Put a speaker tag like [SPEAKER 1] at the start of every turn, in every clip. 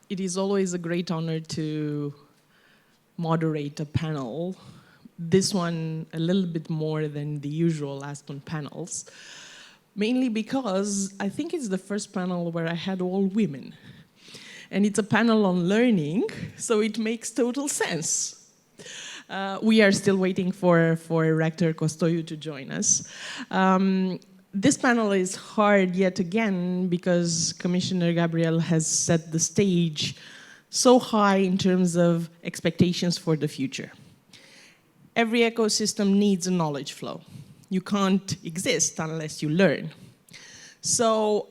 [SPEAKER 1] It is always a great honor to moderate a panel. This one a little bit more than the usual Aspen panels, mainly because I think it's the first panel where I had all women. And it's a panel on learning, so it makes total sense. We are still waiting for Rector Costoiu to join us. This panel is hard yet again because Commissioner Gabriel has set the stage so high in terms of expectations for the future. Every ecosystem needs a knowledge flow. You can't exist unless you learn. So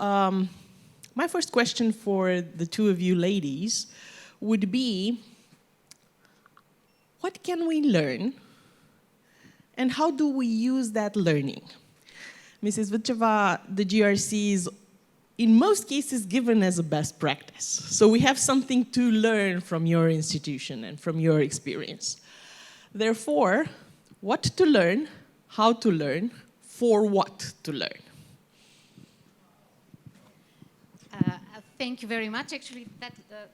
[SPEAKER 1] my first question for the two of you ladies would be, what can we learn and how do we use that learning? Mrs. Vitcheva, the GRC is in most cases given as a best practice. So we have something to learn from your institution and from your experience. Therefore, what to learn, how to learn, for what to learn?
[SPEAKER 2] Thank you very much. Actually, that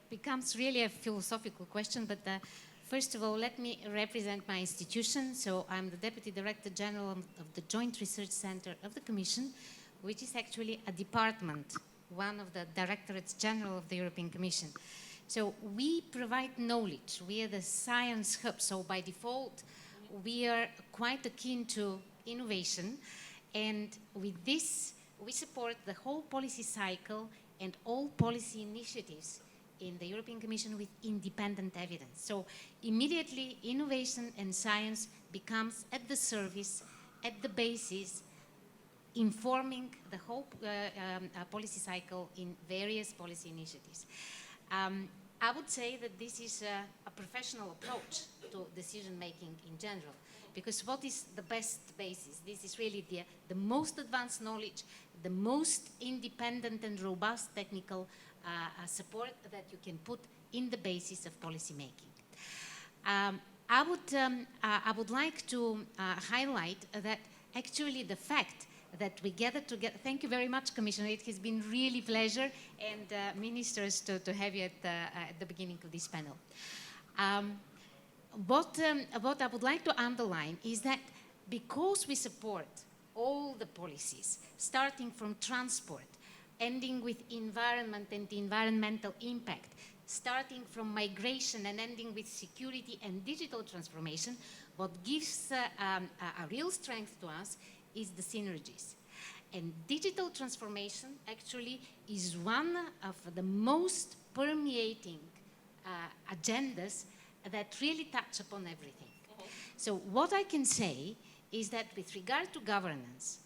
[SPEAKER 2] becomes really a philosophical question, but first of all, let me represent my institution. So I'm the Deputy Director General of the Joint Research Center of the Commission, which is actually a department, one of the Directorates General of the European Commission. So we provide knowledge. We are the science hub. So by default, we are quite keen to innovation. And with this, we support the whole policy cycle and all policy initiatives in the European Commission with independent evidence. So immediately, innovation and science becomes at the service, at the basis, informing the whole policy cycle in various policy initiatives. I would say that this is a professional approach to decision-making in general, because what is the best basis? This is really the most advanced knowledge, the most independent and robust technical support that you can put in the basis of policy making. I would like to highlight that actually the fact that we gather together, thank you very much, Commissioner, it has been really pleasure, and ministers to have you at the beginning of this panel. What I would like to underline is that because we support all the policies, starting from transport, ending with environment and the environmental impact, starting from migration and ending with security and digital transformation, what gives a real strength to us is the synergies. And digital transformation actually is one of the most permeating agendas that really touch upon everything. So what I can say is that with regard to governance,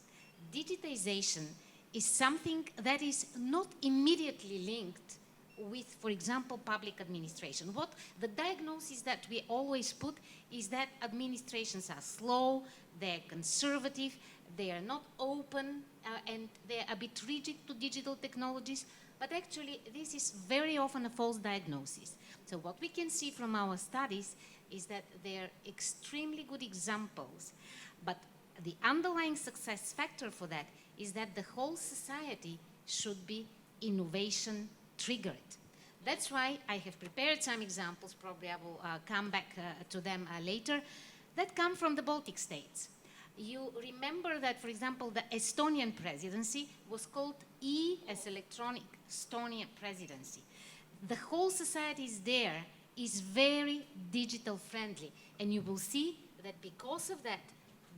[SPEAKER 2] digitization is something that is not immediately linked with, for example, public administration. What the diagnosis that we always put is that administrations are slow, they're conservative, they are not open, and they're a bit rigid to digital technologies. But actually, this is very often a false diagnosis. So what we can see from our studies is that they're extremely good examples. But the underlying success factor for that is that the whole society should be innovation triggered. That's why I have prepared some examples, probably I will come back to them later, that come from the Baltic states. You remember that, for example, the Estonian presidency was called E as electronic Estonia presidency. The whole society is there, is very digital friendly, and you will see that because of that,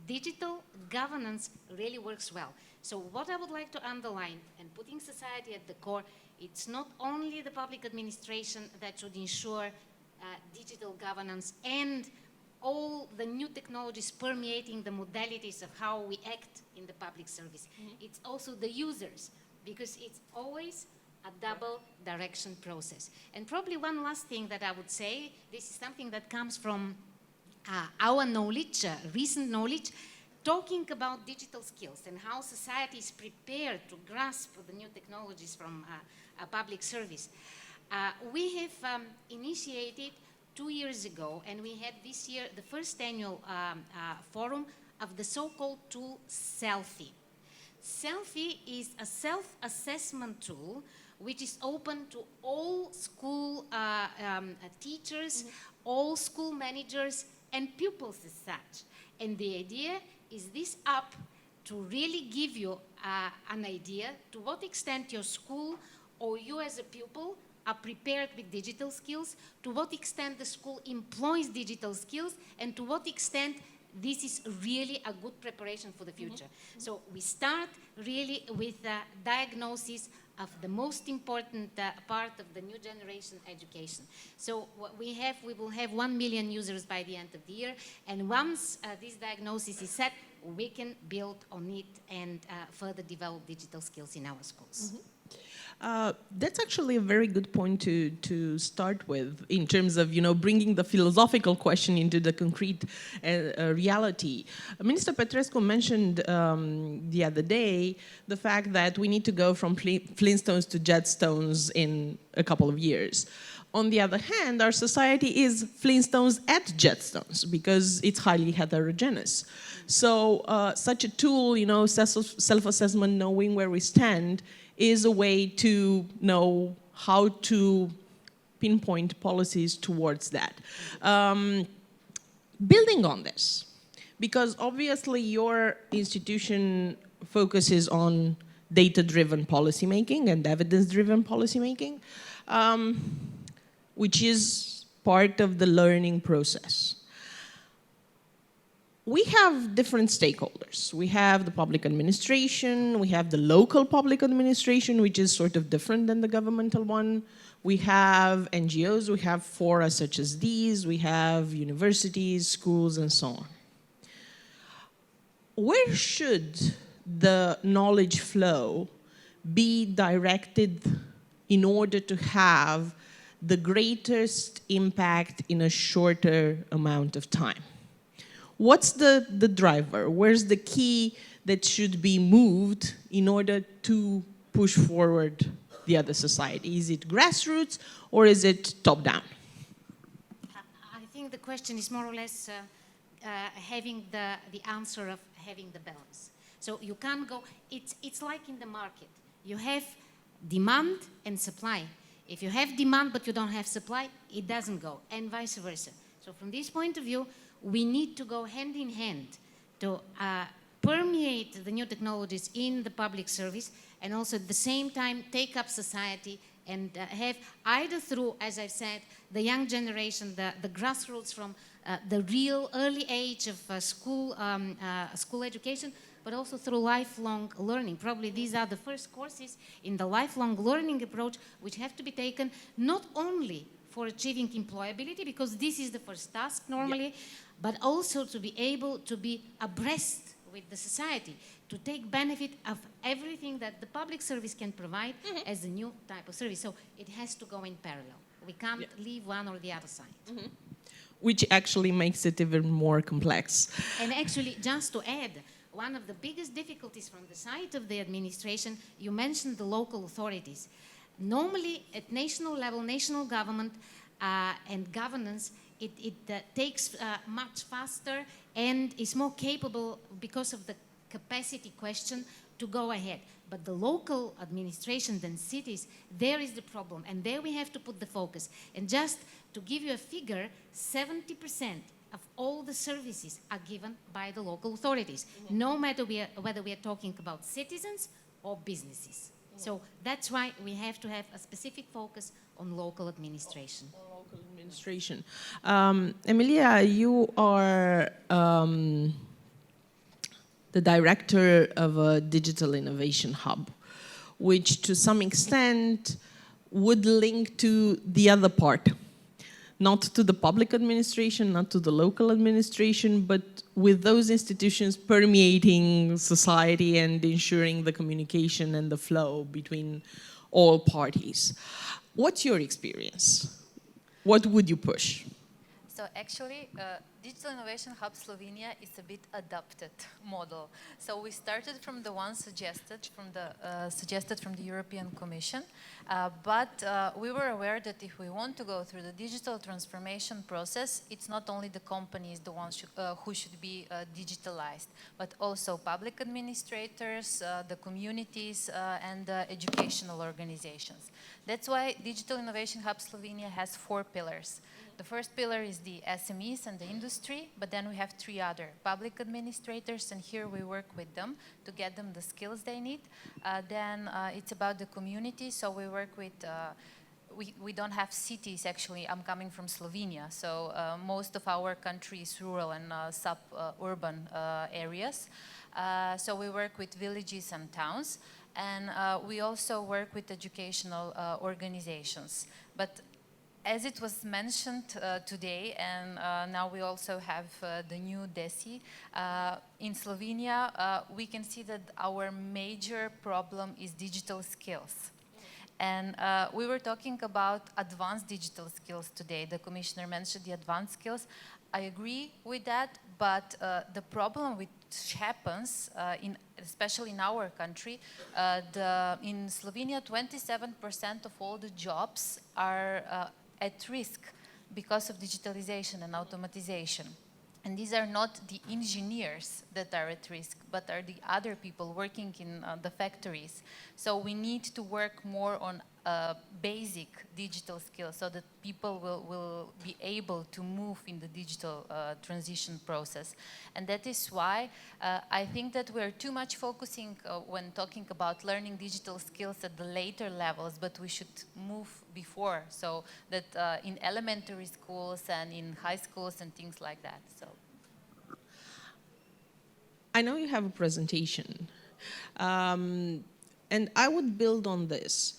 [SPEAKER 2] digital governance really works well. So what I would like to underline, and putting society at the core, it's not only the public administration that should ensure digital governance and all the new technologies permeating the modalities of how we act in the public service. It's also the users, because it's always a double direction process. And probably one last thing that I would say, this is something that comes from our knowledge, recent knowledge, talking about digital skills and how society is prepared to grasp the new technologies from a public service. We have initiated 2 years ago, and we had this year the first annual forum of the so-called tool Selfie. Selfie is a self-assessment tool which is open to all school teachers, all school managers, and pupils as such. And the idea is this app to really give you an idea to what extent your school or you as a pupil are prepared with digital skills, to what extent the school employs digital skills, and to what extent this is really a good preparation for the future. So we start really with a diagnosis of the most important part of the new generation education. So what we will have 1 million users by the end of the year, and once this diagnosis is set, we can build on it and further develop digital skills in our schools.
[SPEAKER 1] That's actually a very good point to start with in terms of, bringing the philosophical question into the concrete reality. Minister Petrescu mentioned the other day the fact that we need to go from Flintstones to Jetstones in a couple of years. On the other hand, our society is Flintstones at Jetstones because it's highly heterogeneous. So such a tool, self-assessment, knowing where we stand, is a way to know how to pinpoint policies towards that. Building on this, because obviously your institution focuses on data-driven policymaking and evidence-driven policymaking, which is part of the learning process. We have different stakeholders. We have the public administration, we have the local public administration, which is sort of different than the governmental one. We have NGOs, we have fora such as these, we have universities, schools, and so on. Where should the knowledge flow be directed in order to have the greatest impact in a shorter amount of time? What's the driver? Where's the key that should be moved in order to push forward the other society? Is it grassroots or is it top-down?
[SPEAKER 2] I think the question is more or less having the answer of having the balance. So you can't go, it's like in the market. You have demand and supply. If you have demand but you don't have supply, it doesn't go, and vice versa. So from this point of view, we need to go hand in hand to permeate the new technologies in the public service and also at the same time take up society and have either through, as I've said, the young generation, the grassroots from the real early age of school education, but also through lifelong learning. Probably these are the first courses in the lifelong learning approach which have to be taken not only for achieving employability, because this is the first task normally, but also to be able to be abreast with the society, to take benefit of everything that the public service can provide as a new type of service. So it has to go in parallel. We can't leave one or the other side.
[SPEAKER 1] Which actually makes it even more complex.
[SPEAKER 2] And actually, just to add, one of the biggest difficulties from the side of the administration, you mentioned the local authorities. Normally, at national level, national government and governance, it takes much faster and is more capable because of the capacity question to go ahead. But the local administrations and cities, there is the problem, and there we have to put the focus. And just to give you a figure, 70% of all the services are given by the local authorities, no matter whether we are talking about citizens or businesses. So that's why we have to have a specific focus on local administration.
[SPEAKER 1] Emilija, you are the director of a digital innovation hub, which to some extent would link to the other part, not to the public administration, not to the local administration, but with those institutions permeating society and ensuring the communication and the flow between all parties. What's your experience? What would you push?
[SPEAKER 3] So actually, Digital Innovation Hub Slovenia is a bit adapted model. So we started from the one suggested from the European Commission, but we were aware that if we want to go through the digital transformation process, it's not only the companies the ones who should be digitalized, but also public administrators, the communities, and the educational organizations. That's why Digital Innovation Hub Slovenia has 4 pillars. The first pillar is the SMEs and the industry, but then we have 3 other public administrators, and here we work with them to get them the skills they need. Then it's about the community, so we work with, we don't have cities actually. I'm coming from Slovenia, so most of our country is rural and suburban areas. So we work with villages and towns, and we also work with educational organizations. But as it was mentioned today, and now we also have the new DESI, in Slovenia, we can see that our major problem is digital skills. And we were talking about advanced digital skills today. The commissioner mentioned the advanced skills. I agree with that, but the problem which happens, especially in our country, in Slovenia, 27% of all the jobs are at risk because of digitalization and automatization. And these are not the engineers that are at risk, but are the other people working in the factories. So we need to work more on basic digital skills so that people will be able to move in the digital transition process. And that is why I think that we're too much focusing when talking about learning digital skills at the later levels, but we should move before, so that in elementary schools and in high schools and things like that. So,
[SPEAKER 1] I know you have a presentation, and I would build on this.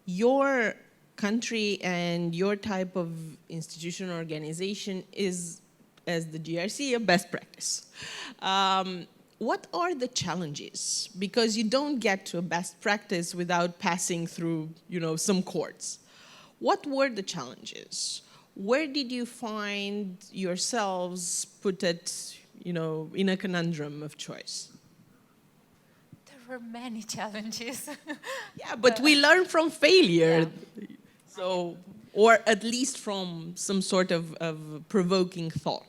[SPEAKER 1] Your country and your type of institution or organization is, as the GRC, a best practice. What are the challenges? Because you don't get to a best practice without passing through, some courts. What were the challenges? Where did you find yourselves put it, in a conundrum of choice?
[SPEAKER 3] there were many challenges.
[SPEAKER 1] Yeah, but we learn from failure. Yeah. So, or at least from some sort of provoking thought.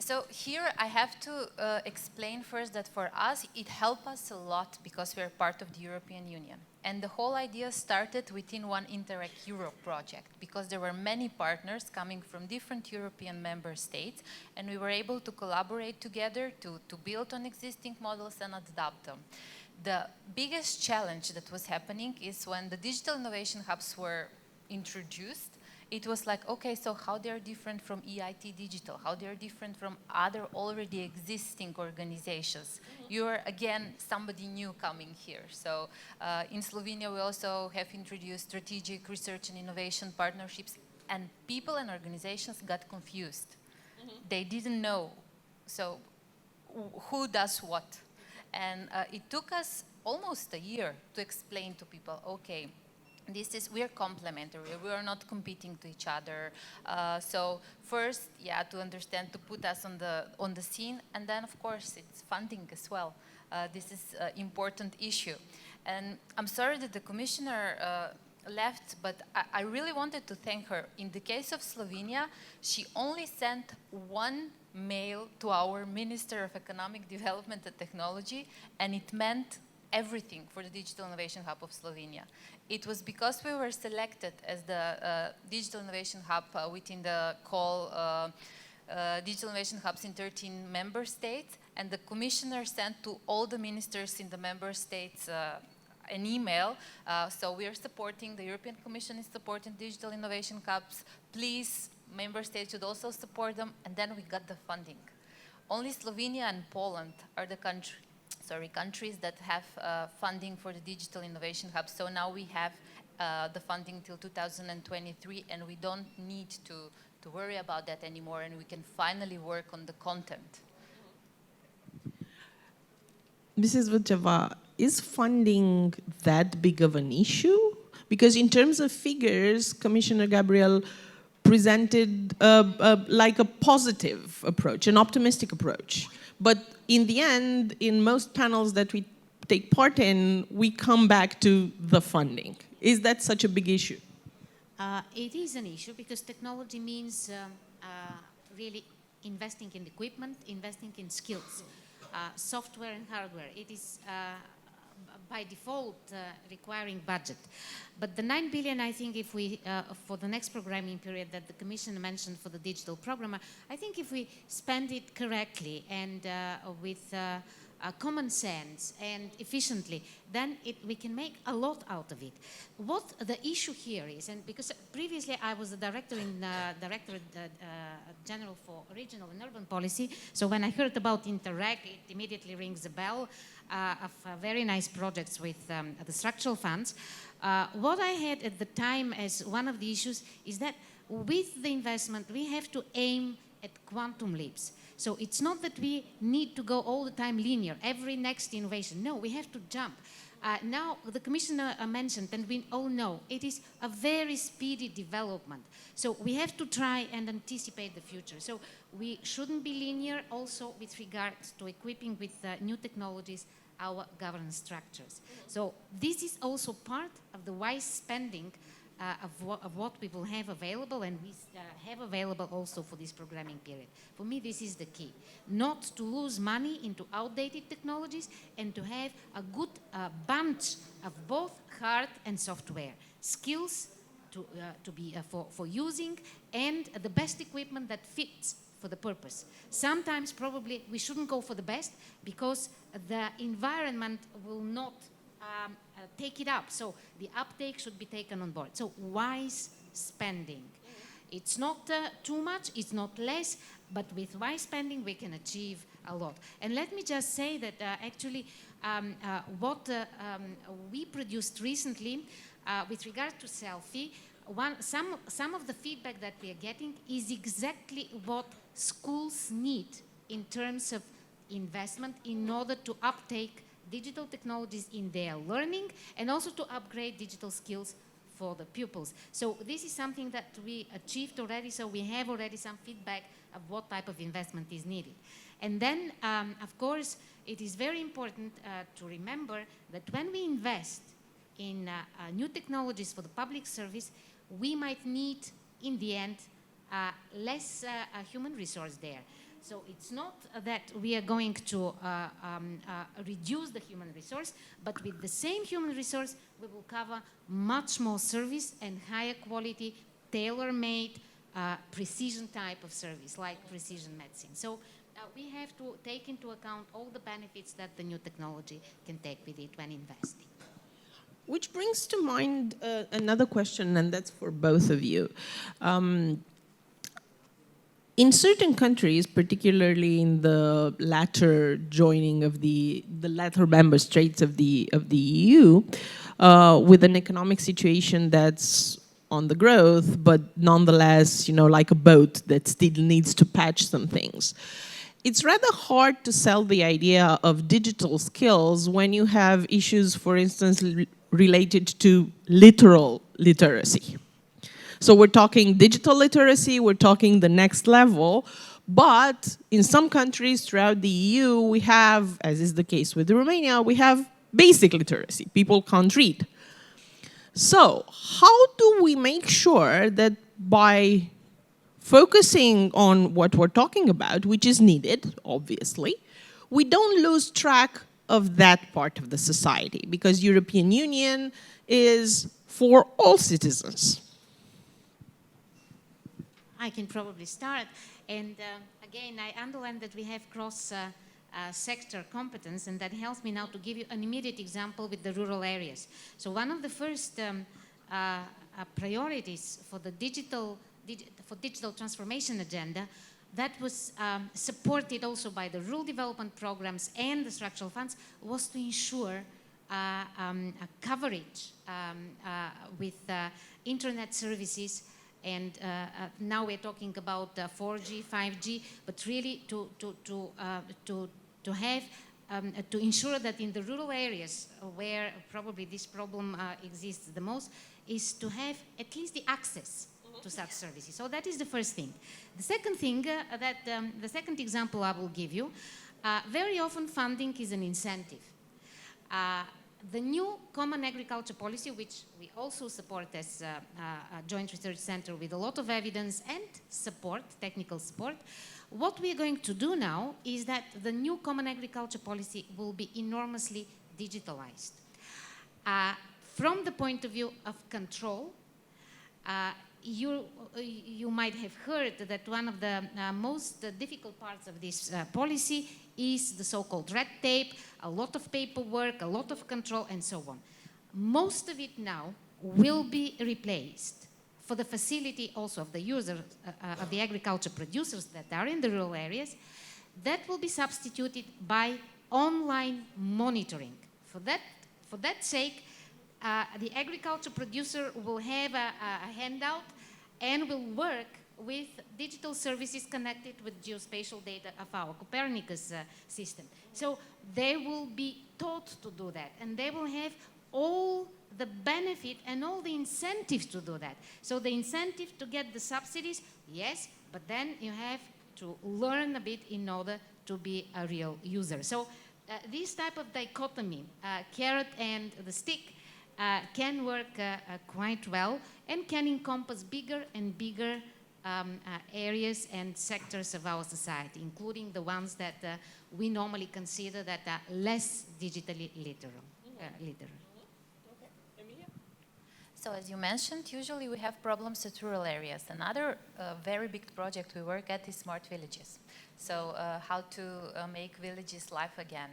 [SPEAKER 3] So here I have to explain first that for us it helped us a lot because we are part of the European Union. And the whole idea started within one Interact Europe project because there were many partners coming from different European member states, and we were able to collaborate together to build on existing models and adapt them. The biggest challenge that was happening is when the digital innovation hubs were introduced. It was like, okay, so how they're different from EIT Digital, how they're different from other already existing organizations. Mm-hmm. You're, again, somebody new coming here. So in Slovenia, we also have introduced strategic research and innovation partnerships, and people and organizations got confused. Mm-hmm. They didn't know, so who does what? And it took us almost a year to explain to people, okay, we're complementary, we are not competing to each other. So first, yeah, to understand, to put us on the scene, and then of course it's funding as well. This is an important issue. And I'm sorry that the commissioner left, but I really wanted to thank her. In the case of Slovenia, she only sent one mail to our Minister of Economic Development and Technology, and it meant everything for the Digital Innovation Hub of Slovenia. It was because we were selected as the Digital Innovation Hub within the call Digital Innovation Hubs in 13 member states, and the commissioner sent to all the ministers in the member states an email. So we are supporting, the European Commission is supporting Digital Innovation Hubs. Please, member states should also support them, and then we got the funding. Only Slovenia and Poland are the countries that have funding for the Digital Innovation Hub. So now we have the funding till 2023, and we don't need to worry about that anymore, and we can finally work on the content.
[SPEAKER 1] Mrs. Vitcheva, is funding that big of an issue? Because in terms of figures, Commissioner Gabriel presented like a positive approach, an optimistic approach. But in the end, in most panels that we take part in, we come back to the funding. Is that such a big issue?
[SPEAKER 2] It is an issue because technology means really investing in equipment, investing in skills, software and hardware. It is by default requiring budget. But the 9 billion, I think, if we, for the next programming period that the Commission mentioned for the digital program, I think if we spend it correctly and with common sense and efficiently, then we can make a lot out of it. What the issue here is, and because previously I was the director in Directorate General for Regional and Urban Policy, so when I heard about Interreg, it immediately rings a bell of very nice projects with the structural funds. What I had at the time as one of the issues is that with the investment we have to aim at quantum leaps. So it's not that we need to go all the time linear, every next innovation. No, we have to jump. Now, the Commissioner mentioned, and we all know, it is a very speedy development. So we have to try and anticipate the future. So we shouldn't be linear also with regards to equipping with new technologies our governance structures. So this is also part of the wise spending of what we will have available, and we have available also for this programming period. For me, this is the key. Not to lose money into outdated technologies and to have a good bunch of both hard and software skills to be for using, and the best equipment that fits for the purpose. Sometimes probably we shouldn't go for the best because the environment will not take it up. So the uptake should be taken on board. So wise spending. It's not too much, it's not less, but with wise spending we can achieve a lot. And let me just say that actually what we produced recently with regard to selfie, some of the feedback that we are getting is exactly what schools need in terms of investment in order to uptake digital technologies in their learning and also to upgrade digital skills for the pupils. So this is something that we achieved already, so we have already some feedback of what type of investment is needed. And then, of course, it is very important to remember that when we invest in new technologies for the public service, we might need, in the end, less human resource there. So it's not that we are going to reduce the human resource, but with the same human resource, we will cover much more service and higher quality, tailor-made, precision type of service, like precision medicine. So we have to take into account all the benefits that the new technology can take with it when investing.
[SPEAKER 1] Which brings to mind another question, and that's for both of you. In certain countries, particularly in the latter joining of the latter member states of the EU, with an economic situation that's on the growth, but nonetheless, you know, like a boat that still needs to patch some things. It's rather hard to sell the idea of digital skills when you have issues, for instance, related to literal literacy. So we're talking digital literacy, we're talking the next level, but in some countries throughout the EU, we have, as is the case with Romania, we have basic literacy. People can't read. So how do we make sure that by focusing on what we're talking about, which is needed, obviously, we don't lose track of that part of the society, because European Union is for all citizens.
[SPEAKER 2] I can probably start. And again, I underline that we have cross-sector competence, and that helps me now to give you an immediate example with the rural areas. So one of the first priorities for the digital transformation agenda that was supported also by the rural development programs and the structural funds was to ensure coverage with internet services. And now we're talking about 4G, 5G, but really to have to ensure that in the rural areas where probably this problem exists the most, is to have at least the access to such services. So that is the first thing. The second thing, the second example I will give you, very often funding is an incentive. The new Common Agriculture Policy, which we also support as a joint research center with a lot of evidence and support, technical support, what we're going to do now is that the new Common Agriculture Policy will be enormously digitalized. From the point of view of control, you might have heard that one of the most difficult parts of this policy is the so-called red tape, a lot of paperwork, a lot of control, and so on. Most of it now will be replaced for the facility also of the users, of the agriculture producers that are in the rural areas. That will be substituted by online monitoring. For that sake, the agriculture producer will have a handout and will work with digital services connected with geospatial data of our Copernicus system. So they will be taught to do that, and they will have all the benefit and all the incentives to do that. So the incentive to get the subsidies, yes, but then you have to learn a bit in order to be a real user. So this type of dichotomy, carrot and the stick, can work quite well and can encompass bigger and bigger areas and sectors of our society, including the ones that we normally consider that are less digitally literate.
[SPEAKER 3] So as you mentioned, usually we have problems at rural areas. Another very big project we work at is smart villages. So how to make villages live again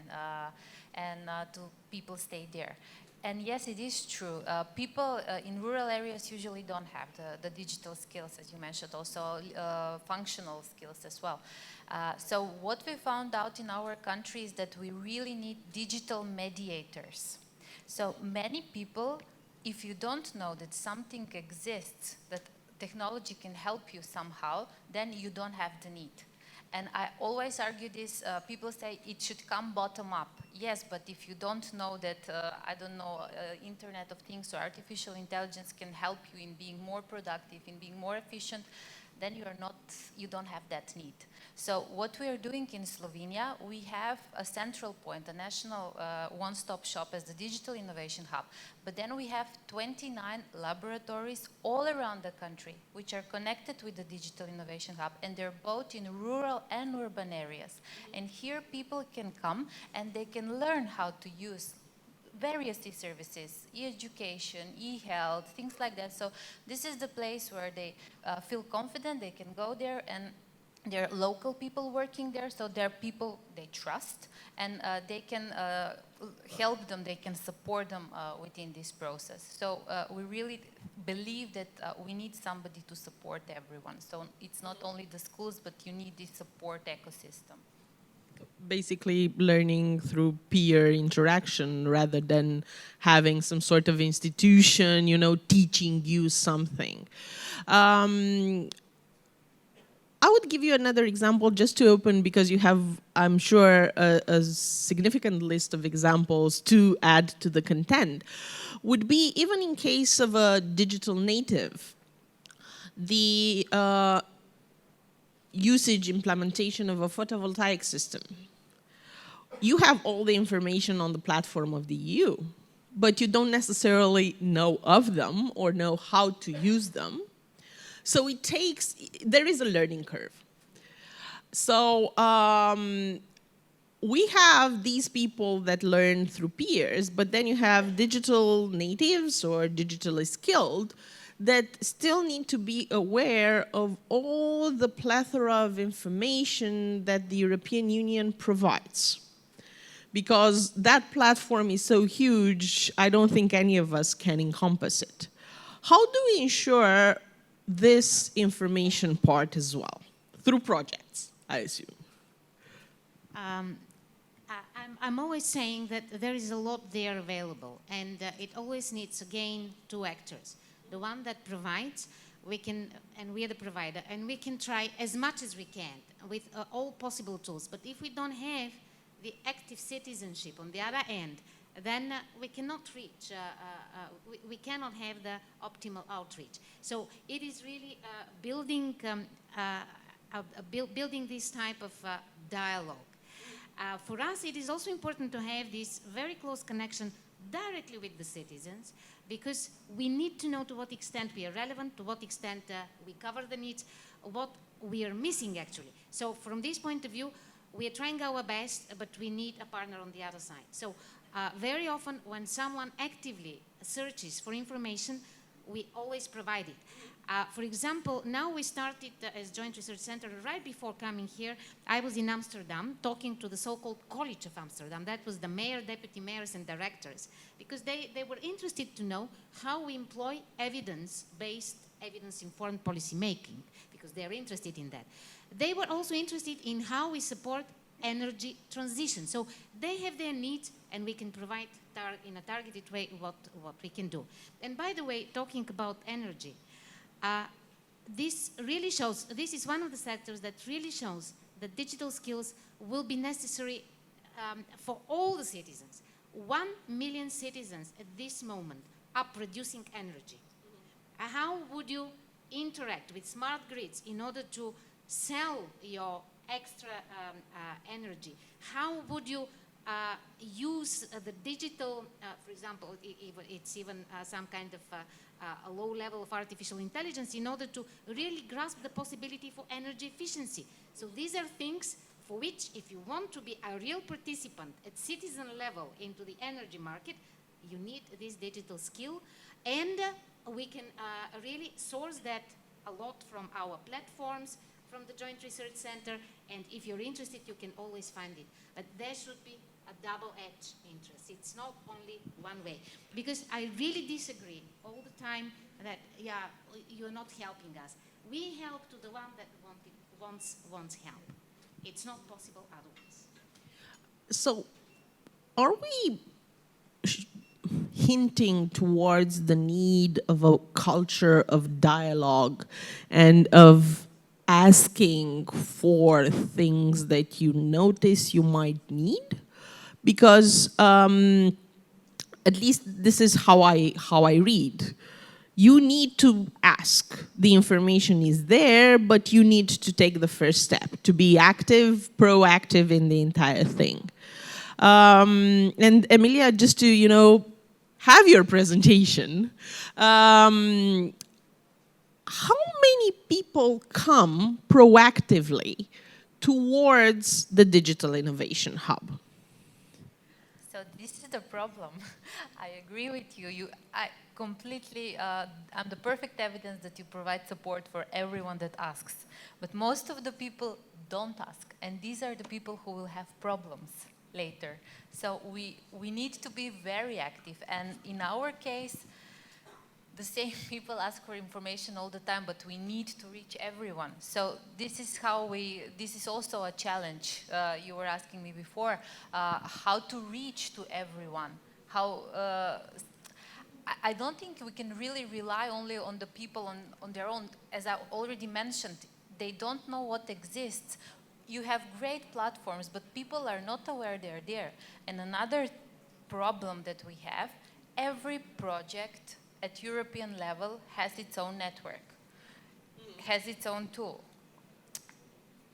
[SPEAKER 3] and to people stay there. And yes, it is true. People in rural areas usually don't have the digital skills, as you mentioned, also functional skills as well. So what we found out in our country is that we really need digital mediators. So many people, if you don't know that something exists, that technology can help you somehow, then you don't have the need. And I always argue this, people say it should come bottom up. Yes, but if you don't know that, Internet of Things or artificial intelligence can help you in being more productive, in being more efficient, then you don't have that need. So what we are doing in Slovenia, we have a central point, a national one-stop shop as the Digital Innovation Hub. But then we have 29 laboratories all around the country, which are connected with the Digital Innovation Hub, and they're both in rural and urban areas. And here people can come and they can learn how to use various e-services, e-education, e-health, things like that. So this is the place where they feel confident, they can go there, and there are local people working there, so there are people they trust, and they can help them, they can support them within this process. So we really believe that we need somebody to support everyone. So it's not only the schools, but you need this support ecosystem.
[SPEAKER 1] Basically learning through peer interaction rather than having some sort of institution, teaching you something. I would give you another example just to open, because you have, I'm sure, a significant list of examples to add to the content. Would be, even in case of a digital native, the usage implementation of a photovoltaic system. You have all the information on the platform of the EU, but you don't necessarily know of them or know how to use them. So there is a learning curve. So we have these people that learn through peers, but then you have digital natives or digitally skilled that still need to be aware of all the plethora of information that the European Union provides. Because that platform is so huge, I don't think any of us can encompass it. How do we ensure this information part as well? Through projects, I assume.
[SPEAKER 2] I'm always saying that there is a lot there available, and it always needs, again, two actors. The one that provides, and we are the provider, and we can try as much as we can with all possible tools. But if we don't have the active citizenship on the other end, then we cannot reach, we cannot have the optimal outreach. So it is really building this type of dialogue. For us, it is also important to have this very close connection directly with the citizens, because we need to know to what extent we are relevant, to what extent we cover the needs, what we are missing actually. So from this point of view, we are trying our best, but we need a partner on the other side. So very often when someone actively searches for information, we always provide it. For example, now we started as Joint Research Center right before coming here. I was in Amsterdam talking to the so-called College of Amsterdam. That was the mayor, deputy mayors, and directors, because they were interested to know how we employ evidence-based, evidence-informed policy making, because they are interested in that. They were also interested in how we support energy transition. So they have their needs, and we can provide in a targeted way what we can do. And by the way, talking about energy, this really shows, this is one of the sectors that really shows that digital skills will be necessary for all the citizens. 1 million citizens at this moment are producing energy. How would you interact with smart grids in order to sell your extra energy? How would you use the digital, for example, it's even some kind of a low level of artificial intelligence in order to really grasp the possibility for energy efficiency. So these are things for which, if you want to be a real participant at citizen level into the energy market, you need this digital skill, and we can really source that a lot from our platforms, from the Joint Research Center, and if you're interested, you can always find it. But there should be a double-edged interest. It's not only one way. Because I really disagree all the time that, yeah, you're not helping us. We help to the one that wants help. It's not possible otherwise.
[SPEAKER 1] So, are we hinting towards the need of a culture of dialogue and of asking for things that you notice you might need? Because at least this is how I read. You need to ask. The information is there, but you need to take the first step to be active, proactive in the entire thing. And Emilija, just to have your presentation. How many people come proactively towards the Digital Innovation Hub?
[SPEAKER 3] So this is the problem. I agree with you. I completely, I'm the perfect evidence that you provide support for everyone that asks. But most of the people don't ask. And these are the people who will have problems later. So we need to be very active. And in our case, the same people ask for information all the time, but we need to reach everyone. So this is this is also a challenge. You were asking me before, how to reach to everyone. I don't think we can really rely only on the people on their own. As I already mentioned, they don't know what exists. You have great platforms, but people are not aware they're there. And another problem that we have, every project at European level has its own network, has its own tool,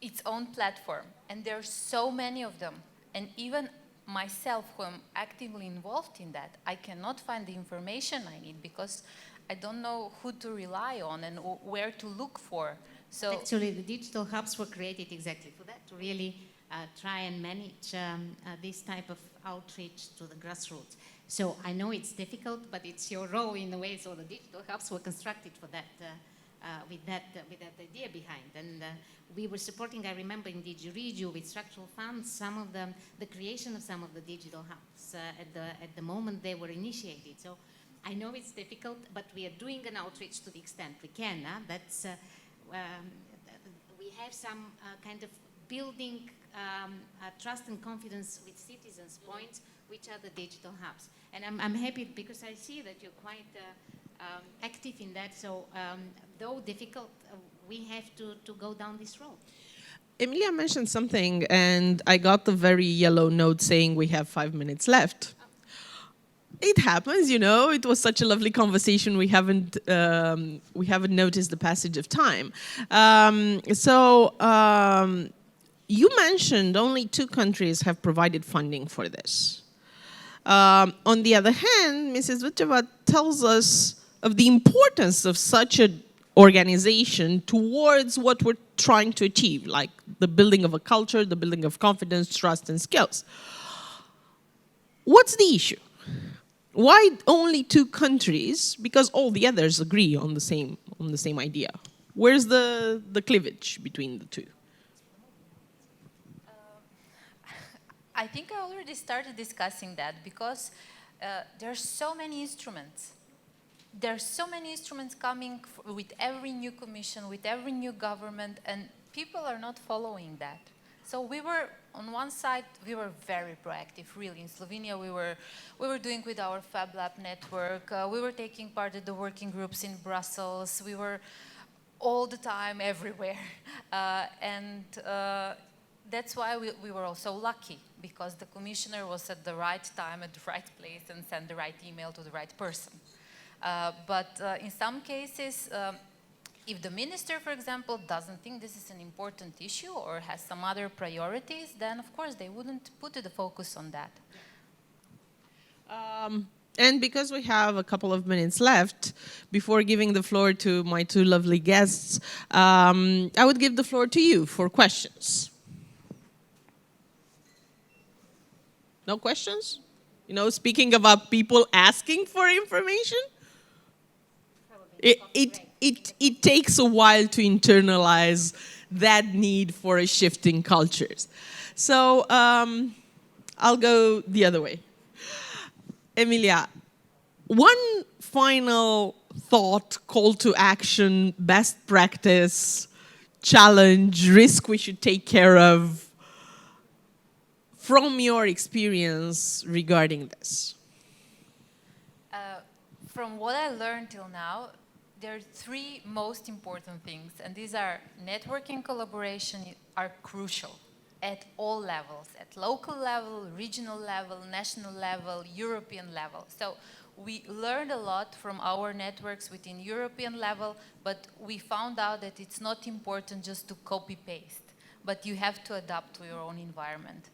[SPEAKER 3] its own platform, and there are so many of them. And even myself, who am actively involved in that, I cannot find the information I need because I don't know who to rely on and where to look for. So
[SPEAKER 2] actually, the digital hubs were created exactly for that, to really try and manage this type of outreach to the grassroots. So I know it's difficult, but it's your role in a way. So the digital hubs were constructed for that, with that idea behind. And we were supporting, I remember in DigiRegio with structural funds, some of the creation of some of the digital hubs at the moment they were initiated. So I know it's difficult, but we are doing an outreach to the extent we can. That's we have some kind of building trust and confidence with citizens points, which are the digital hubs. And I'm happy because I see that you're quite active in that. So though difficult, we have to go down this road.
[SPEAKER 1] Emilija mentioned something, and I got the very yellow note saying we have 5 minutes left. It happens, you know. It was such a lovely conversation. We haven't noticed the passage of time. You mentioned only 2 countries have provided funding for this. On the other hand, Mrs. Vitcheva tells us of the importance of such an organization towards what we're trying to achieve, like the building of a culture, the building of confidence, trust, and skills. What's the issue? Why only 2 countries? Because all the others agree on the same idea. Where's the cleavage between the 2?
[SPEAKER 3] I think I already started discussing that because there are so many instruments. There are so many instruments coming with every new commission, with every new government, and people are not following that. So we were, on one side, we were very proactive, really. In Slovenia, we were doing with our Fab Lab network. We were taking part in the working groups in Brussels. We were all the time, everywhere. That's why we were also lucky, because the commissioner was at the right time, at the right place, and sent the right email to the right person. But in some cases, if the minister, for example, doesn't think this is an important issue or has some other priorities, then of course they wouldn't put the focus on that.
[SPEAKER 1] And because we have a couple of minutes left, before giving the floor to my 2 lovely guests, I would give the floor to you for questions. No questions? You know, speaking about people asking for information, it takes a while to internalize that need for a shift in cultures. So I'll go the other way. Emilija, one final thought, call to action, best practice, challenge, risk we should take care of from your experience regarding this.
[SPEAKER 3] From what I learned till now, there are 3 most important things, and these are networking, collaboration are crucial at all levels, at local level, regional level, national level, European level. So we learned a lot from our networks within European level, but we found out that it's not important just to copy-paste, but you have to adapt to your own environment.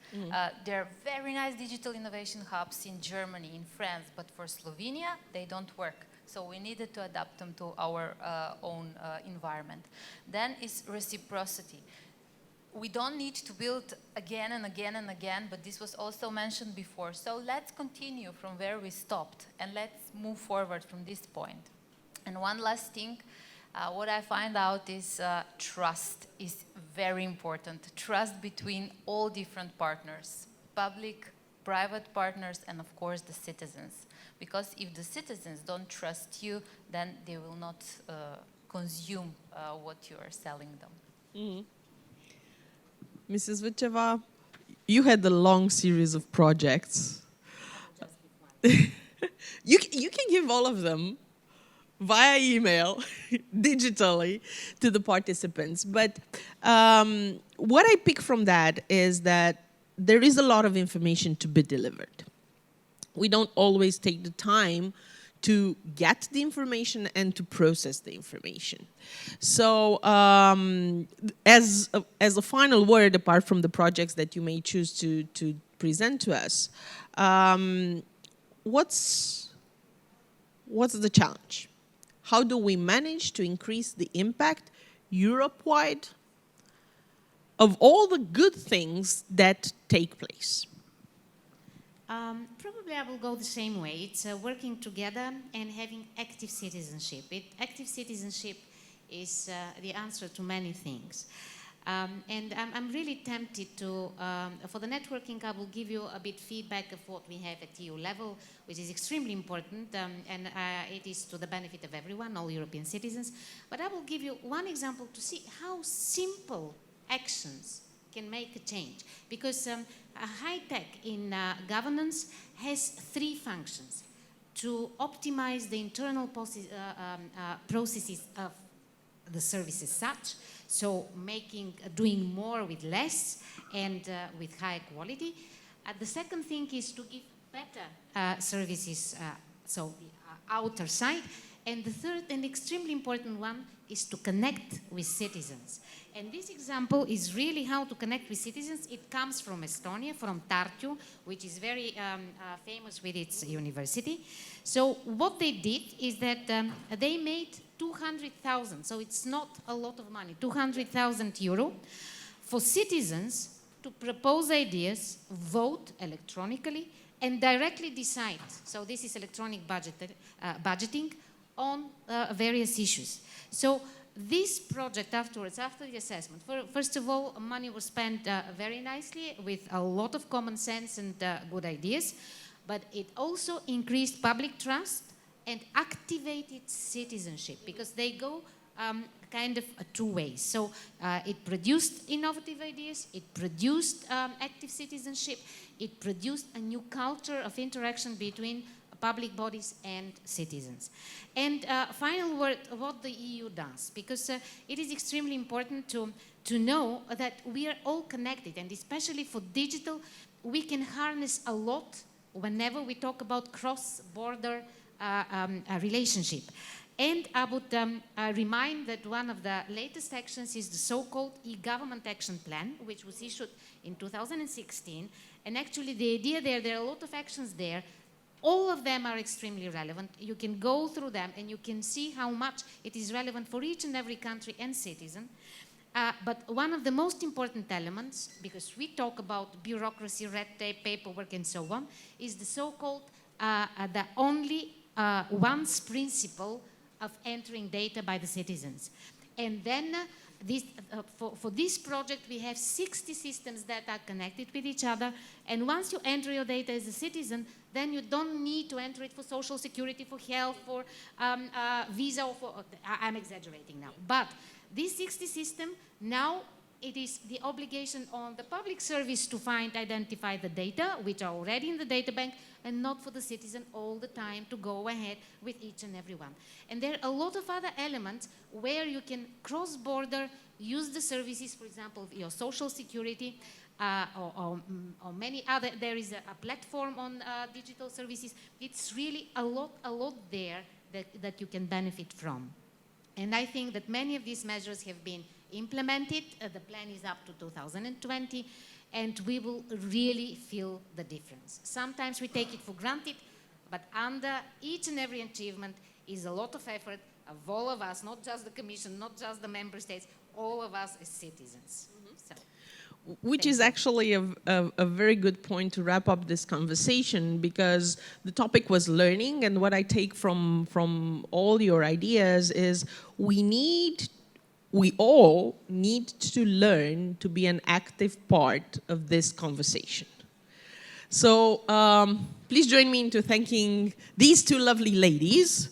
[SPEAKER 3] There are very nice digital innovation hubs in Germany, in France, but for Slovenia, they don't work. So we needed to adapt them to our own environment. Then is reciprocity. We don't need to build again and again and again, but this was also mentioned before. So let's continue from where we stopped, and let's move forward from this point. And one last thing, what I find out is trust is very important. Trust between all different partners, public, private partners, and of course the citizens. Because if the citizens don't trust you, then they will not consume what you are selling them.
[SPEAKER 1] Mm-hmm. Mrs. Vitcheva, you had a long series of projects. You can give all of them via email, digitally, to the participants. But what I pick from that is that there is a lot of information to be delivered. We don't always take the time to get the information and to process the information. So as a final word, apart from the projects that you may choose to present to us, what's the challenge? How do we manage to increase the impact Europe-wide of all the good things that take place?
[SPEAKER 2] Probably I will go the same way. It's working together and having active citizenship. Active citizenship is the answer to many things. And I'm really tempted to, for the networking, I will give you a bit feedback of what we have at EU level, which is extremely important, and it is to the benefit of everyone, all European citizens. But I will give you one example to see how simple actions can make a change. Because high tech in governance has 3 functions: to optimize the internal processes of the service as such, so doing more with less and with high quality. The second thing is to give better services, so the outer side. And the third and extremely important one is to connect with citizens. And this example is really how to connect with citizens. It comes from Estonia, from Tartu, which is very famous with its university. So what they did is that they made 200,000, so it's not a lot of money, 200,000 euro for citizens to propose ideas, vote electronically, and directly decide. So this is electronic budgeting on various issues. So this project afterwards, after the assessment, first of all, money was spent very nicely with a lot of common sense and good ideas, but it also increased public trust and activated citizenship, because they go kind of two ways. So it produced innovative ideas, it produced active citizenship, it produced a new culture of interaction between public bodies and citizens. And final word, what the EU does, because it is extremely important to know that we are all connected, and especially for digital, we can harness a lot whenever we talk about cross-border relationship. And I would remind that one of the latest actions is the so-called e-government action plan, which was issued in 2016. And actually the idea there are a lot of actions there. All of them are extremely relevant. You can go through them and you can see how much it is relevant for each and every country and citizen. But one of the most important elements, because we talk about bureaucracy, red tape, paperwork, and so on, is the so-called the only once principle of entering data by the citizens. And then for this project, we have 60 systems that are connected with each other. And once you enter your data as a citizen, then you don't need to enter it for social security, for health, for visa, or for, I'm exaggerating now. But this 60 system, now it is the obligation on the public service to identify the data, which are already in the data bank, and not for the citizen all the time to go ahead with each and every one. And there are a lot of other elements where you can cross-border use the services, for example, your social security, or many other. There is a platform on digital services. It's really a lot there that you can benefit from. And I think that many of these measures have been implemented. The plan is up to 2020, and we will really feel the difference. Sometimes we take it for granted, but under each and every achievement is a lot of effort of all of us, not just the Commission, not just the member states, all of us as citizens. So,
[SPEAKER 1] which is actually a very good point to wrap up this conversation, because the topic was learning, and what I take from all your ideas is we all need to learn to be an active part of this conversation. So please join me into thanking these two lovely ladies.